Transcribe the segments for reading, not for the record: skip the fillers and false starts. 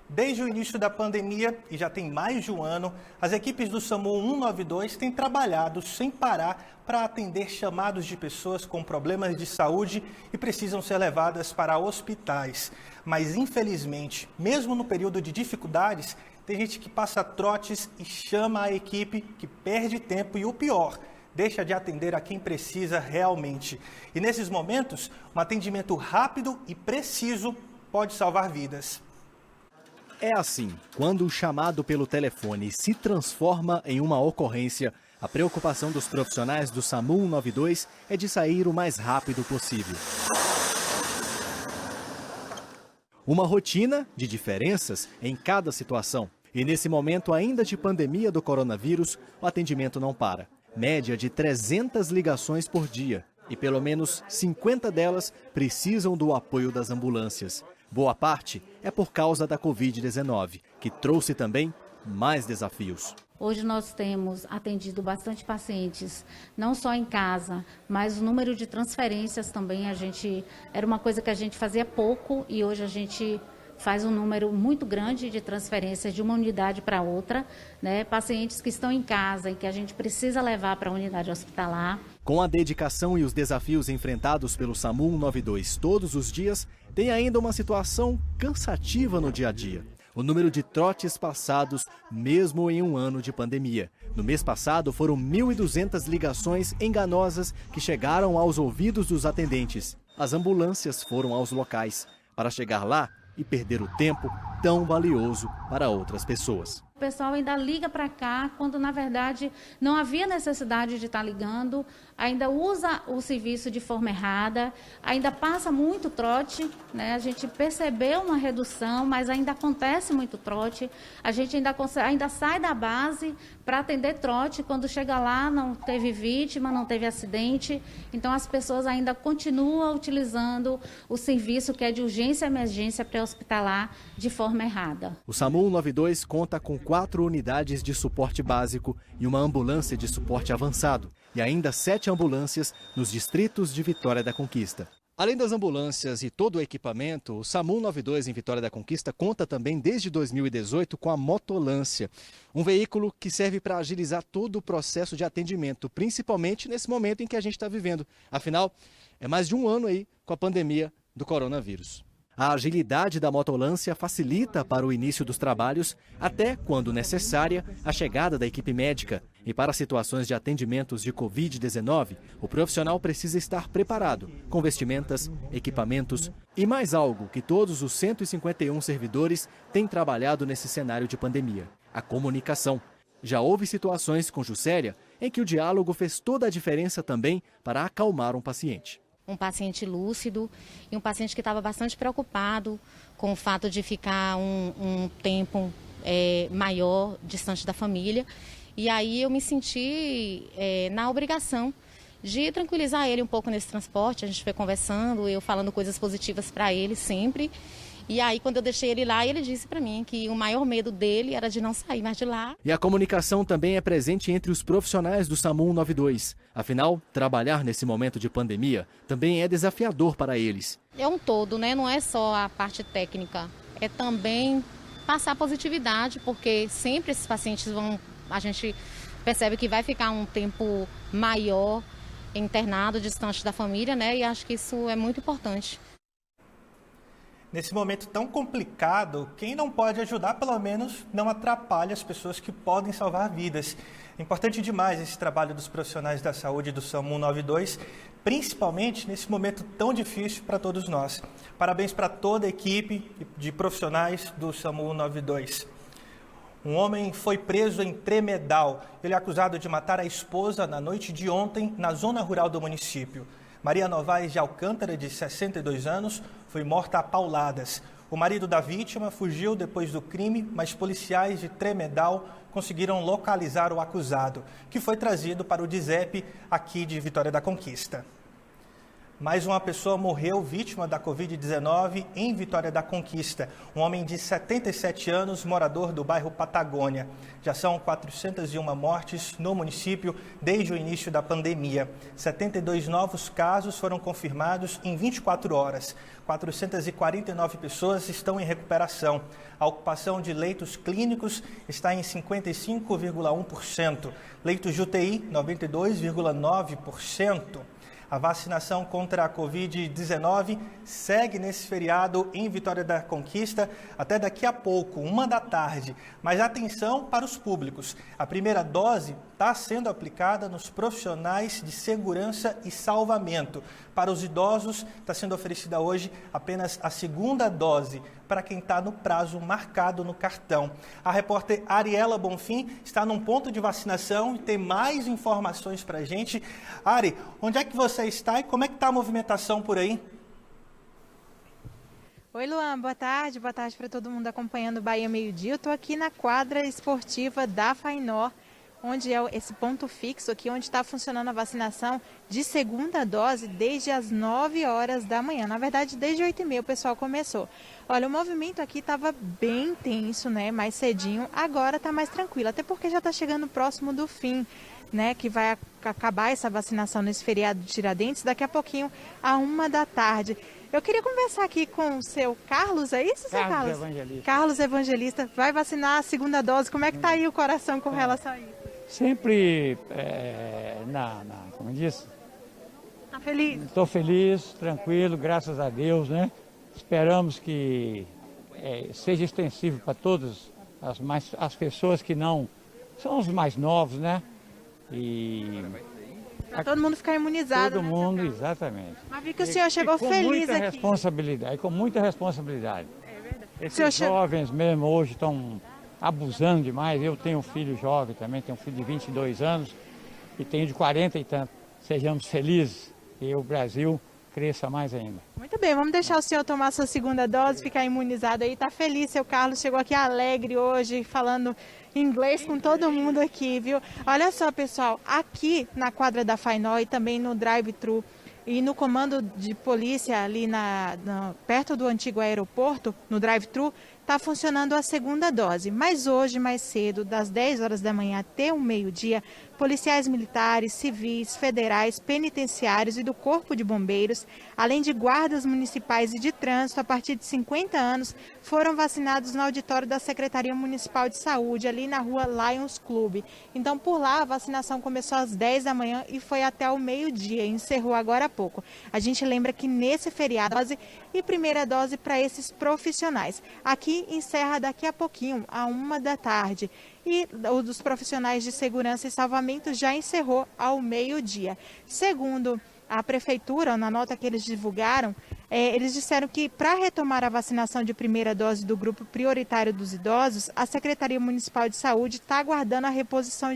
Desde o início da pandemia, e já tem mais de um ano, as equipes do SAMU 192 têm trabalhado sem parar para atender chamados de pessoas com problemas de saúde e precisam ser levadas para hospitais. Mas, infelizmente, mesmo no período de dificuldades, tem gente que passa trotes e chama a equipe, que perde tempo e, o pior, deixa de atender a quem precisa realmente. E nesses momentos, um atendimento rápido e preciso pode salvar vidas. É assim, quando o chamado pelo telefone se transforma em uma ocorrência, a preocupação dos profissionais do SAMU 192 é de sair o mais rápido possível. Uma rotina de diferenças em cada situação. E nesse momento ainda de pandemia do coronavírus, o atendimento não para. Média de 300 ligações por dia. E pelo menos 50 delas precisam do apoio das ambulâncias. Boa parte é por causa da Covid-19, que trouxe também mais desafios. Hoje nós temos atendido bastante pacientes, não só em casa, mas o número de transferências também era uma coisa que a gente fazia pouco e hoje a gente faz um número muito grande de transferências de uma unidade para outra, né? Pacientes que estão em casa e que a gente precisa levar para a unidade hospitalar. Com a dedicação e os desafios enfrentados pelo SAMU 192 todos os dias, tem ainda uma situação cansativa no dia a dia. O número de trotes passados, mesmo em um ano de pandemia. No mês passado, foram 1.200 ligações enganosas que chegaram aos ouvidos dos atendentes. As ambulâncias foram aos locais para chegar lá e perder o tempo tão valioso para outras pessoas. O pessoal ainda liga para cá, quando na verdade não havia necessidade de estar ligando, ainda usa o serviço de forma errada, ainda passa muito trote, né? A gente percebeu uma redução, mas ainda acontece muito trote. A gente ainda sai da base para atender trote, quando chega lá não teve vítima, não teve acidente, então as pessoas ainda continuam utilizando o serviço que é de urgência e emergência pré-hospitalar de forma errada. O SAMU 192 conta com 4 unidades de suporte básico e uma ambulância de suporte avançado, e ainda 7 ambulâncias nos distritos de Vitória da Conquista. Além das ambulâncias e todo o equipamento, o SAMU 192 em Vitória da Conquista conta também desde 2018 com a Motolância, um veículo que serve para agilizar todo o processo de atendimento, principalmente nesse momento em que a gente está vivendo. Afinal, é mais de um ano aí com a pandemia do coronavírus. A agilidade da Motolância facilita para o início dos trabalhos, até, quando necessária, a chegada da equipe médica. E para situações de atendimentos de Covid-19, o profissional precisa estar preparado, com vestimentas, equipamentos e mais algo que todos os 151 servidores têm trabalhado nesse cenário de pandemia: a comunicação. Já houve situações com Juscelia em que o diálogo fez toda a diferença também para acalmar um paciente. Um paciente lúcido e um paciente que estava bastante preocupado com o fato de ficar um tempo maior distante da família. E aí eu me senti na obrigação de tranquilizar ele um pouco nesse transporte. A gente foi conversando, eu falando coisas positivas para ele sempre. E aí, quando eu deixei ele lá, ele disse para mim que o maior medo dele era de não sair mais de lá. E a comunicação também é presente entre os profissionais do SAMU 192. Afinal, trabalhar nesse momento de pandemia também é desafiador para eles. É um todo, né? Não é só a parte técnica. É também passar positividade, porque sempre esses pacientes a gente percebe que vai ficar um tempo maior internado, distante da família, né? E acho que isso é muito importante. Nesse momento tão complicado, quem não pode ajudar, pelo menos, não atrapalha as pessoas que podem salvar vidas. É importante demais esse trabalho dos profissionais da saúde do SAMU 192, principalmente nesse momento tão difícil para todos nós. Parabéns para toda a equipe de profissionais do SAMU 192. Um homem foi preso em Tremedal. Ele é acusado de matar a esposa na noite de ontem, na zona rural do município. Maria Novaes de Alcântara, de 62 anos, foi morta a pauladas. O marido da vítima fugiu depois do crime, mas policiais de Tremedal conseguiram localizar o acusado, que foi trazido para o DISEP aqui de Vitória da Conquista. Mais uma pessoa morreu vítima da Covid-19 em Vitória da Conquista. Um homem de 77 anos, morador do bairro Patagônia. Já são 401 mortes no município desde o início da pandemia. 72 novos casos foram confirmados em 24 horas. 449 pessoas estão em recuperação. A ocupação de leitos clínicos está em 55,1%. Leitos de UTI, 92,9%. A vacinação contra a Covid-19 segue nesse feriado em Vitória da Conquista até daqui a pouco, 1h. Mas atenção para os públicos. A primeira dose está sendo aplicada nos profissionais de segurança e salvamento. Para os idosos, está sendo oferecida hoje apenas a segunda dose para quem está no prazo marcado no cartão. A repórter Ariela Bonfim está num ponto de vacinação e tem mais informações para a gente. Ari, onde é que você está e como é que está a movimentação por aí? Oi, Luan, boa tarde para todo mundo acompanhando o Bahia Meio-Dia. Eu estou aqui na quadra esportiva da Fainor, onde é esse ponto fixo aqui, onde está funcionando a vacinação de segunda dose desde as 9 horas da manhã. Na verdade, desde 8h30 o pessoal começou. Olha, o movimento aqui estava bem intenso, né? Mais cedinho. Agora está mais tranquilo, até porque já está chegando próximo do fim, né? Que vai acabar essa vacinação nesse feriado de Tiradentes, daqui a pouquinho, à 1h. Eu queria conversar aqui com o seu Carlos, é isso, seu Carlos? Evangelista. Carlos Evangelista, vai vacinar a segunda dose. Como é que está aí o coração com relação a isso? Sempre, como disse? Tá feliz? Estou feliz, tranquilo, graças a Deus, né? Esperamos que seja extensivo para todas as pessoas que não são os mais novos, né? E para todo mundo ficar imunizado, todo né, mundo, exatamente. Mas vi que o senhor chegou feliz aqui. Com muita responsabilidade. É verdade. Esses jovens mesmo hoje estão abusando demais. Eu tenho um filho jovem também, tenho um filho de 22 anos e tenho de 40 e tanto. Sejamos felizes e o Brasil cresça mais ainda. Muito bem, vamos deixar o senhor tomar sua segunda dose, ficar imunizado aí. Tá feliz, seu Carlos chegou aqui alegre hoje, falando inglês com todo mundo aqui, viu? Olha só, pessoal, aqui na quadra da Fainor e também no drive-thru e no comando de polícia ali perto do antigo aeroporto, no drive-thru, está funcionando a segunda dose. Mas hoje, mais cedo, das 10 horas da manhã até o meio-dia, policiais militares, civis, federais, penitenciários e do Corpo de Bombeiros, além de guardas municipais e de trânsito, a partir de 50 anos, foram vacinados no auditório da Secretaria Municipal de Saúde, ali na rua Lions Club. Então, por lá, a vacinação começou às 10 da manhã e foi até o meio-dia, encerrou agora há pouco. A gente lembra que nesse feriado, dose e primeira dose para esses profissionais. Aqui encerra daqui a pouquinho, à 1h. E o dos profissionais de segurança e salvamento já encerrou ao meio-dia. Segundo a prefeitura, na nota que eles divulgaram, eles disseram que para retomar a vacinação de primeira dose do grupo prioritário dos idosos, a Secretaria Municipal de Saúde está aguardando a reposição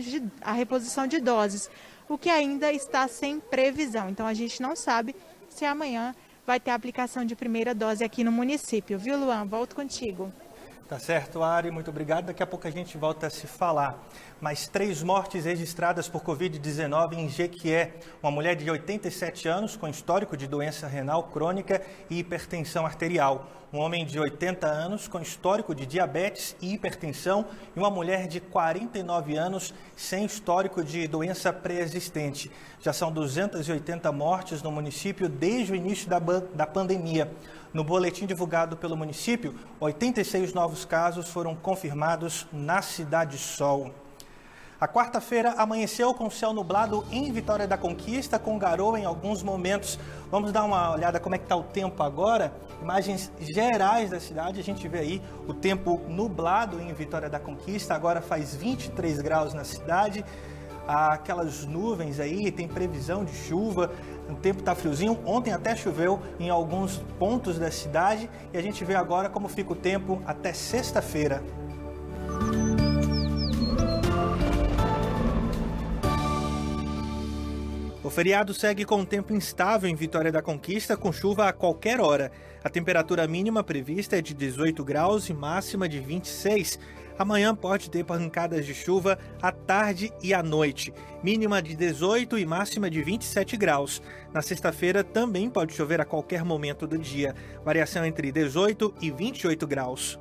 de doses, o que ainda está sem previsão. Então a gente não sabe se amanhã vai ter a aplicação de primeira dose aqui no município. Viu, Luan? Volto contigo. Tá certo, Ari, muito obrigado. Daqui a pouco a gente volta a se falar. Mais 3 mortes registradas por Covid-19 em Jequié. Uma mulher de 87 anos com histórico de doença renal crônica e hipertensão arterial. Um homem de 80 anos com histórico de diabetes e hipertensão. E uma mulher de 49 anos sem histórico de doença pré-existente. Já são 280 mortes no município desde o início da pandemia. No boletim divulgado pelo município, 86 novos casos foram confirmados na Cidade Sol. A quarta-feira amanheceu com céu nublado em Vitória da Conquista, com garoa em alguns momentos. Vamos dar uma olhada como é que está o tempo agora. Imagens gerais da cidade, a gente vê aí o tempo nublado em Vitória da Conquista. Agora faz 23 graus na cidade. Aquelas nuvens aí, tem previsão de chuva, o tempo está friozinho. Ontem até choveu em alguns pontos da cidade e a gente vê agora como fica o tempo até sexta-feira. O feriado segue com um tempo instável em Vitória da Conquista, com chuva a qualquer hora. A temperatura mínima prevista é de 18 graus e máxima de 26. Amanhã pode ter pancadas de chuva à tarde e à noite, mínima de 18 e máxima de 27 graus. Na sexta-feira também pode chover a qualquer momento do dia, variação entre 18 e 28 graus.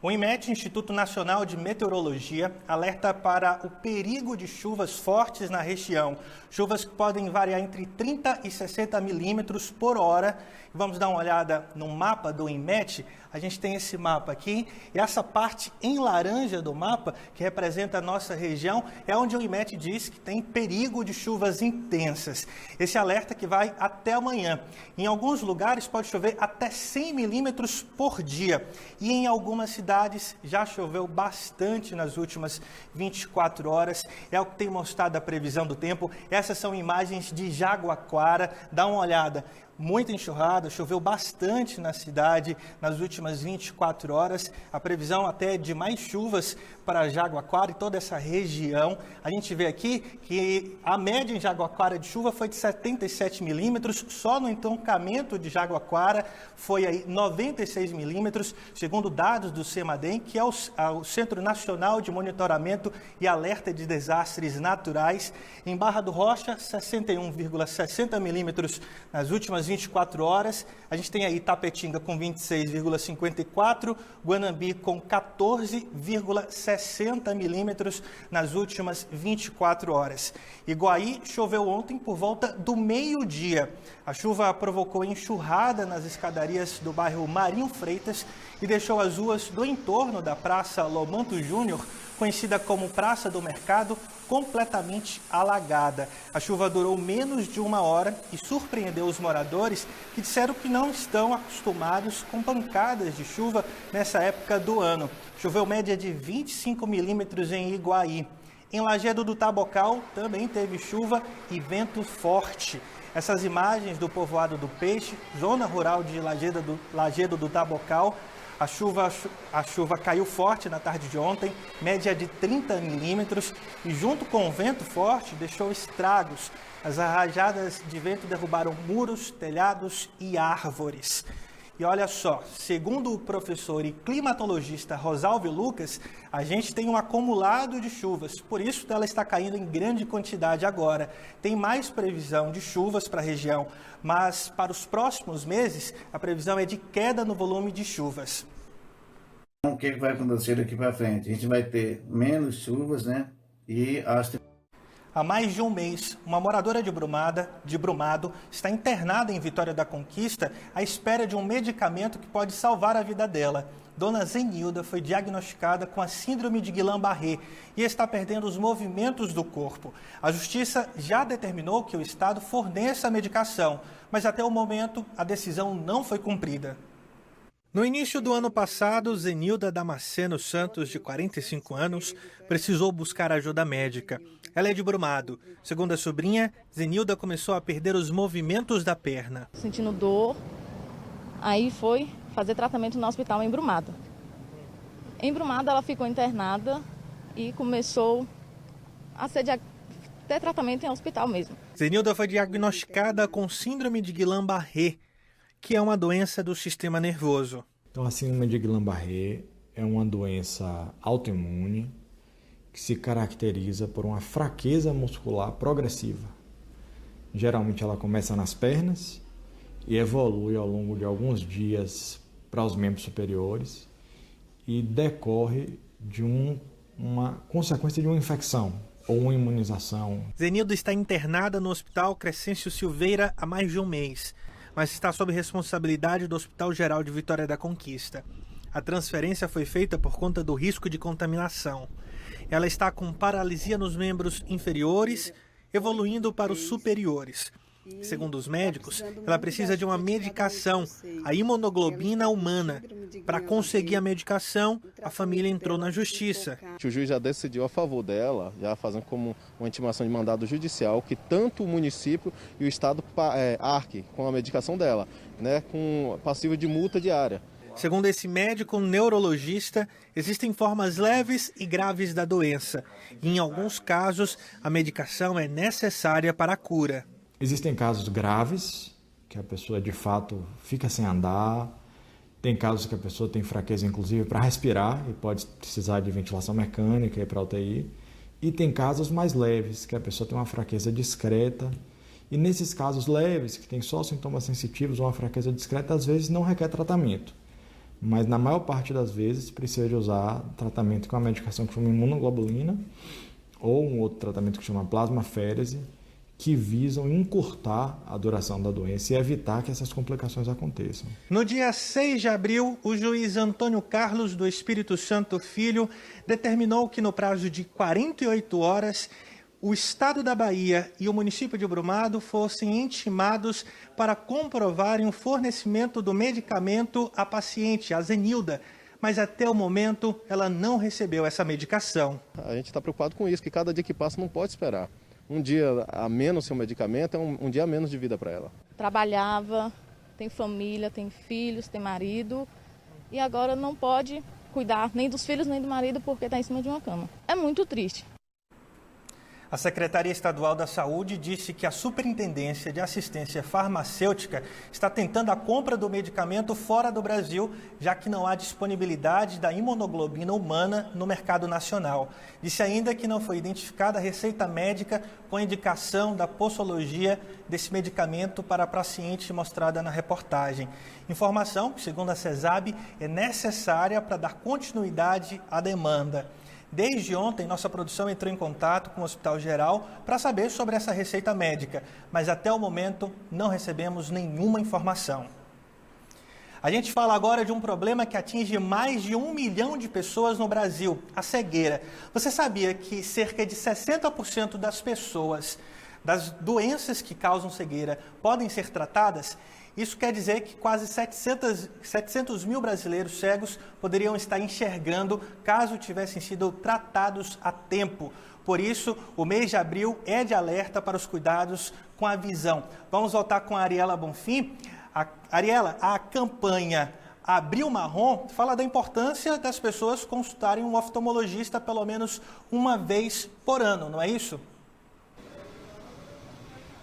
O INMET, Instituto Nacional de Meteorologia, alerta para o perigo de chuvas fortes na região. Chuvas que podem variar entre 30 e 60 milímetros por hora. Vamos dar uma olhada no mapa do INMET. A gente tem esse mapa aqui, e essa parte em laranja do mapa, que representa a nossa região, é onde o INMET diz que tem perigo de chuvas intensas. Esse alerta que vai até amanhã. Em alguns lugares pode chover até 100 milímetros por dia, e em algumas cidades já choveu bastante nas últimas 24 horas. É o que tem mostrado a previsão do tempo. Essas são imagens de Jaguaquara. Dá uma olhada. Muita enxurrada, choveu bastante na cidade nas últimas 24 horas. A previsão até de mais chuvas para Jaguaquara e toda essa região. A gente vê aqui que a média em Jaguaquara de chuva foi de 77 milímetros, só no entroncamento de Jaguaquara foi aí 96 milímetros, segundo dados do CEMADEM, que é o Centro Nacional de Monitoramento e Alerta de Desastres Naturais. Em Barra do Rocha, 61,60 milímetros nas últimas 24 horas. A gente tem aí Tapetinga com 26,54, Guanambi com 14,60 milímetros nas últimas 24 horas. Iguaí choveu ontem por volta do meio-dia. A chuva provocou enxurrada nas escadarias do bairro Marinho Freitas e deixou as ruas do entorno da Praça Lomanto Júnior, conhecida como Praça do Mercado, completamente alagada. A chuva durou menos de uma hora e surpreendeu os moradores, que disseram que não estão acostumados com pancadas de chuva nessa época do ano. Choveu média de 25 milímetros em Iguaí. Em Lajedo do Tabocal também teve chuva e vento forte. Essas imagens do povoado do Peixe, zona rural de Lajedo do Tabocal. A chuva caiu forte na tarde de ontem, média de 30 milímetros, e junto com o vento forte deixou estragos. As rajadas de vento derrubaram muros, telhados e árvores. E olha só, segundo o professor e climatologista Rosalvio Lucas, a gente tem um acumulado de chuvas, por isso ela está caindo em grande quantidade agora. Tem mais previsão de chuvas para a região, mas para os próximos meses a previsão é de queda no volume de chuvas. O que vai acontecer daqui para frente? A gente vai ter menos chuvas, né? E há mais de um mês, uma moradora de Brumado está internada em Vitória da Conquista à espera de um medicamento que pode salvar a vida dela. Dona Zenilda foi diagnosticada com a síndrome de Guillain-Barré e está perdendo os movimentos do corpo. A Justiça já determinou que o Estado forneça a medicação, mas até o momento a decisão não foi cumprida. No início do ano passado, Zenilda Damasceno Santos, de 45 anos, precisou buscar ajuda médica. Ela é de Brumado. Segundo a sobrinha, Zenilda começou a perder os movimentos da perna. Sentindo dor, aí foi fazer tratamento no hospital em Brumado. Em Brumado ela ficou internada e começou a ter tratamento em hospital mesmo. Zenilda foi diagnosticada com síndrome de Guillain-Barré, que é uma doença do sistema nervoso. Então, a síndrome de Guillain-Barré é uma doença autoimune que se caracteriza por uma fraqueza muscular progressiva. Geralmente ela começa nas pernas e evolui ao longo de alguns dias para os membros superiores e decorre de uma consequência de uma infecção ou uma imunização. Zenilda está internada no Hospital Crescêncio Silveira há mais de um mês, mas está sob responsabilidade do Hospital Geral de Vitória da Conquista. A transferência foi feita por conta do risco de contaminação. Ela está com paralisia nos membros inferiores, evoluindo para os superiores. Segundo os médicos, ela precisa de uma medicação, a imunoglobina humana. Para conseguir a medicação, a família entrou na justiça. O juiz já decidiu a favor dela, já fazendo como uma intimação de mandado judicial, que tanto o município e o Estado arque com a medicação dela, né, com passivo de multa diária. Segundo esse médico neurologista, existem formas leves e graves da doença. E, em alguns casos, a medicação é necessária para a cura. Existem casos graves, que a pessoa de fato fica sem andar, Tem casos que a pessoa tem fraqueza, inclusive, para respirar e pode precisar de ventilação mecânica e ir para a UTI. E tem casos mais leves, que a pessoa tem uma fraqueza discreta. E nesses casos leves, que tem só sintomas sensitivos ou uma fraqueza discreta, às vezes não requer tratamento. Mas na maior parte das vezes precisa de usar tratamento com a medicação que chama imunoglobulina ou um outro tratamento que chama plasmaférese, que visam encurtar a duração da doença e evitar que essas complicações aconteçam. No dia 6 de abril, o juiz Antônio Carlos do Espírito Santo Filho determinou que no prazo de 48 horas, o Estado da Bahia e o município de Brumado fossem intimados para comprovarem o fornecimento do medicamento à paciente, a Zenilda, mas até o momento ela não recebeu essa medicação. A gente está preocupado com isso, que cada dia que passa não pode esperar. Um dia a menos sem o medicamento é um dia a menos de vida para ela. Trabalhava, tem família, tem filhos, tem marido e agora não pode cuidar nem dos filhos nem do marido porque está em cima de uma cama. É muito triste. A Secretaria Estadual da Saúde disse que a Superintendência de Assistência Farmacêutica está tentando a compra do medicamento fora do Brasil, já que não há disponibilidade da imunoglobina humana no mercado nacional. Disse ainda que não foi identificada a receita médica com indicação da posologia desse medicamento para a paciente mostrada na reportagem. Informação que, segundo a CESAB, é necessária para dar continuidade à demanda. Desde ontem, nossa produção entrou em contato com o Hospital Geral para saber sobre essa receita médica, mas até o momento não recebemos nenhuma informação. A gente fala agora de um problema que atinge mais de 1 milhão de pessoas no Brasil, a cegueira. Você sabia que cerca de 60% das pessoas, das doenças que causam cegueira, podem ser tratadas? Isso quer dizer que quase 700 mil brasileiros cegos poderiam estar enxergando caso tivessem sido tratados a tempo. Por isso, o mês de abril é de alerta para os cuidados com a visão. Vamos voltar com a Ariela Bonfim. Ariela, a campanha Abril Marrom fala da importância das pessoas consultarem um oftalmologista pelo menos uma vez por ano, não é isso?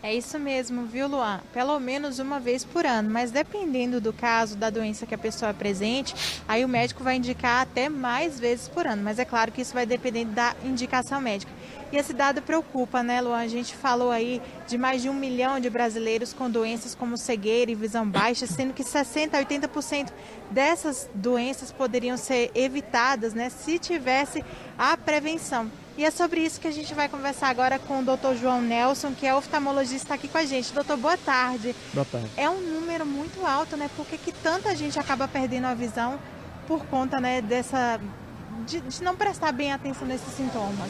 É isso mesmo, viu, Luan? Pelo menos uma vez por ano, mas dependendo do caso, da doença que a pessoa apresente, aí o médico vai indicar até mais vezes por ano, mas é claro que isso vai depender da indicação médica. E esse dado preocupa, né, Luan? A gente falou aí de mais de 1 milhão de brasileiros com doenças como cegueira e visão baixa, sendo que 60% a 80% dessas doenças poderiam ser evitadas, né, se tivesse a prevenção. E é sobre isso que a gente vai conversar agora com o Dr. João Nelson, que é oftalmologista aqui com a gente. Doutor, boa tarde. Boa tarde. É um número muito alto, né? Por que tanta gente acaba perdendo a visão por conta, né, de não prestar bem atenção nesses sintomas?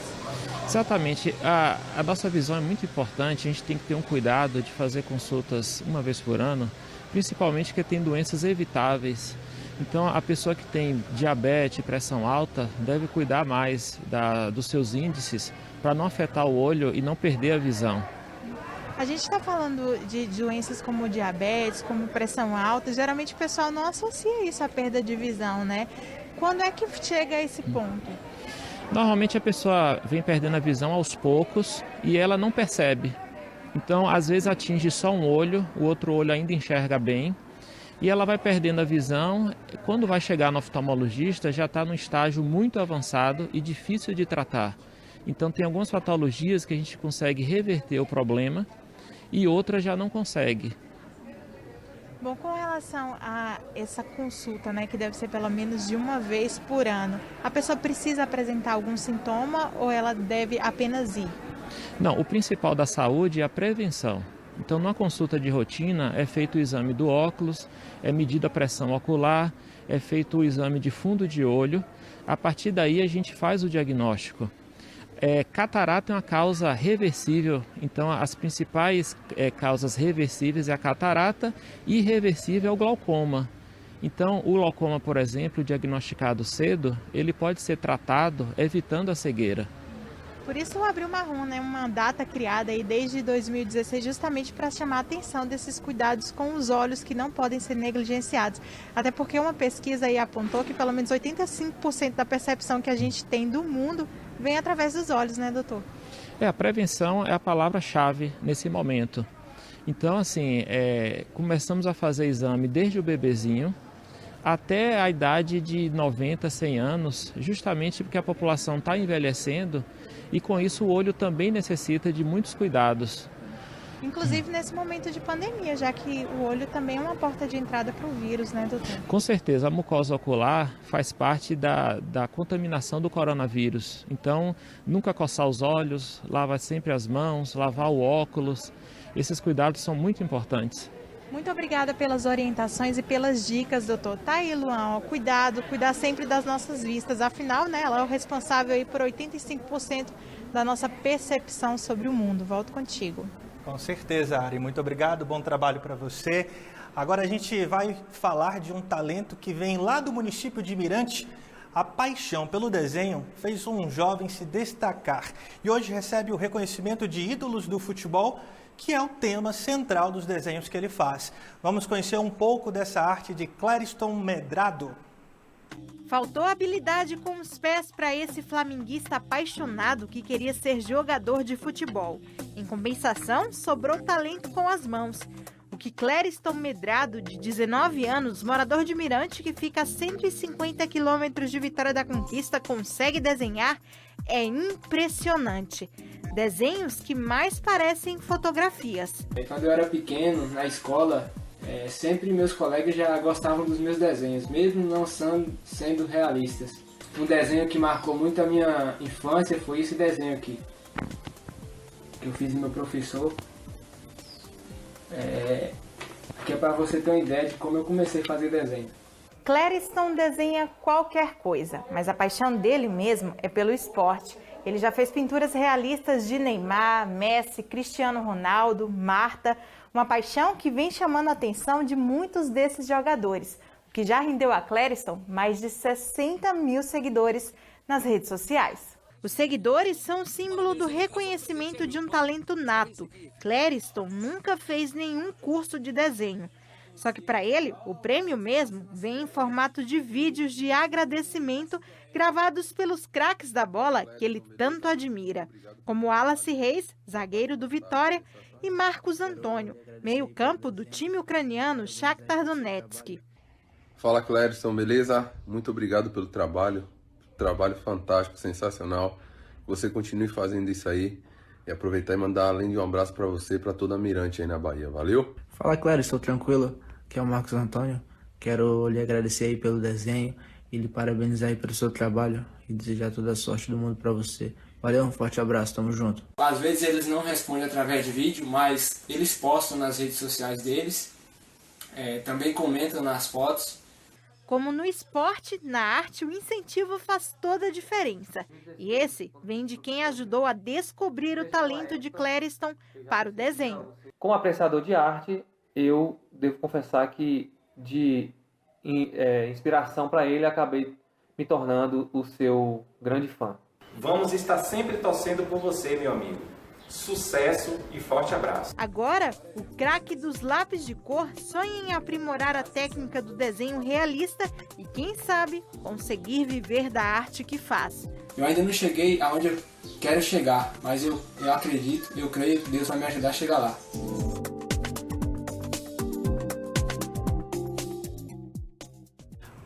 Exatamente. A nossa visão é muito importante. A gente tem que ter um cuidado de fazer consultas uma vez por ano, principalmente que tem doenças evitáveis. Então, a pessoa que tem diabetes, pressão alta, deve cuidar mais dos seus índices para não afetar o olho e não perder a visão. A gente está falando de doenças como diabetes, como pressão alta. Geralmente o pessoal não associa isso à perda de visão, né? Quando é que chega a esse ponto? Normalmente a pessoa vem perdendo a visão aos poucos e ela não percebe. Então, às vezes atinge só um olho, o outro olho ainda enxerga bem. E ela vai perdendo a visão, quando vai chegar no oftalmologista já está num estágio muito avançado e difícil de tratar. Então tem algumas patologias que a gente consegue reverter o problema e outras já não consegue. Bom, com relação a essa consulta, né, que deve ser pelo menos de uma vez por ano, a pessoa precisa apresentar algum sintoma ou ela deve apenas ir? Não, o principal da saúde é a prevenção. Então, numa consulta de rotina, é feito o exame do óculos, é medida a pressão ocular, é feito o exame de fundo de olho. A partir daí, a gente faz o diagnóstico. Catarata é uma causa reversível, então as principais causas reversíveis é a catarata e irreversível é o glaucoma. Então, o glaucoma, por exemplo, diagnosticado cedo, ele pode ser tratado evitando a cegueira. Por isso o Abril Marrom, né, uma data criada aí desde 2016 justamente para chamar a atenção desses cuidados com os olhos que não podem ser negligenciados. Até porque uma pesquisa aí apontou que pelo menos 85% da percepção que a gente tem do mundo vem através dos olhos, né, doutor? A prevenção é a palavra-chave nesse momento. Então, assim, começamos a fazer exame desde o bebezinho. até a idade de 90, 100 anos, justamente porque a população está envelhecendo e com isso o olho também necessita de muitos cuidados. Inclusive nesse momento de pandemia, já que o olho também é uma porta de entrada para o vírus, né, doutor? Com certeza, a mucosa ocular faz parte da contaminação do coronavírus. Então, nunca coçar os olhos, lava sempre as mãos, lavar o óculos. Esses cuidados são muito importantes. Muito obrigada pelas orientações e pelas dicas, doutor. Tá aí, Luan, ó, cuidar sempre das nossas vistas. Afinal, né, ela é o responsável aí por 85% da nossa percepção sobre o mundo. Volto contigo. Com certeza, Ari. Muito obrigado, bom trabalho para você. Agora a gente vai falar de um talento que vem lá do município de Mirante. A paixão pelo desenho fez um jovem se destacar e hoje recebe o reconhecimento de ídolos do futebol, que é o tema central dos desenhos que ele faz. Vamos conhecer um pouco dessa arte de Clériston Medrado. Faltou habilidade com os pés para esse flamenguista apaixonado que queria ser jogador de futebol. Em compensação, sobrou talento com as mãos. O que Clériston Medrado, de 19 anos, morador de Mirante, que fica a 150 quilômetros de Vitória da Conquista, consegue desenhar é impressionante. Desenhos que mais parecem fotografias. Quando eu era pequeno, na escola, sempre meus colegas já gostavam dos meus desenhos, mesmo não sendo realistas. Um desenho que marcou muito a minha infância foi esse desenho aqui, que eu fiz do meu professor. Que é para você ter uma ideia de como eu comecei a fazer desenho. Clériston desenha qualquer coisa, mas a paixão dele mesmo é pelo esporte. Ele já fez pinturas realistas de Neymar, Messi, Cristiano Ronaldo, Marta, uma paixão que vem chamando a atenção de muitos desses jogadores, o que já rendeu a Clériston mais de 60 mil seguidores nas redes sociais. Os seguidores são um símbolo do reconhecimento de um talento nato. Clériston nunca fez nenhum curso de desenho. Só que para ele, o prêmio mesmo vem em formato de vídeos de agradecimento gravados pelos craques da bola que ele tanto admira, como Wallace Reis, zagueiro do Vitória, e Marcos Antônio, meio-campo do time ucraniano Shakhtar Donetsk. Fala, Clériston, beleza? Muito obrigado pelo trabalho fantástico, sensacional. Você continue fazendo isso aí e aproveitar e mandar além de um abraço para você e para toda a Mirante aí na Bahia. Valeu? Fala, Clériston, tranquilo? Aqui é o Marcos Antônio. Quero lhe agradecer aí pelo desenho e lhe parabenizar aí pelo seu trabalho e desejar toda a sorte do mundo para você. Valeu, um forte abraço, tamo junto. Às vezes eles não respondem através de vídeo, mas eles postam nas redes sociais deles, também comentam nas fotos. Como no esporte, na arte, o incentivo faz toda a diferença. E esse vem de quem ajudou a descobrir o talento de Clériston para o desenho. Como apreciador de arte, eu devo confessar que de inspiração para ele, acabei me tornando o seu grande fã. Vamos estar sempre torcendo por você, meu amigo. Sucesso e forte abraço. Agora, o craque dos lápis de cor sonha em aprimorar a técnica do desenho realista e, quem sabe, conseguir viver da arte que faz. Eu ainda não cheguei aonde eu quero chegar, mas eu acredito, eu creio que Deus vai me ajudar a chegar lá.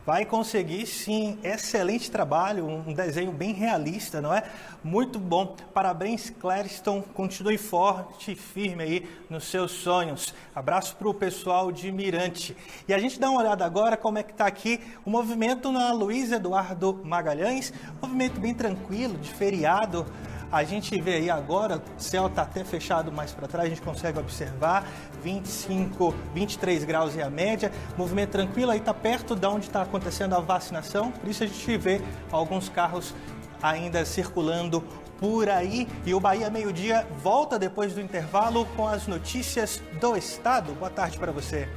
Vai conseguir, sim. Excelente trabalho, um desenho bem realista, não é? Muito bom. Parabéns, Clériston. Continue forte e firme aí nos seus sonhos. Abraço para o pessoal de Mirante. E a gente dá uma olhada agora como é que está aqui o movimento na Luiz Eduardo Magalhães. Movimento bem tranquilo, de feriado. A gente vê aí agora, o céu está até fechado mais para trás, a gente consegue observar, 25, 23 graus é a média, movimento tranquilo, aí está perto de onde está acontecendo a vacinação, por isso a gente vê alguns carros ainda circulando por aí. E o Bahia Meio Dia volta depois do intervalo com as notícias do estado. Boa tarde para você.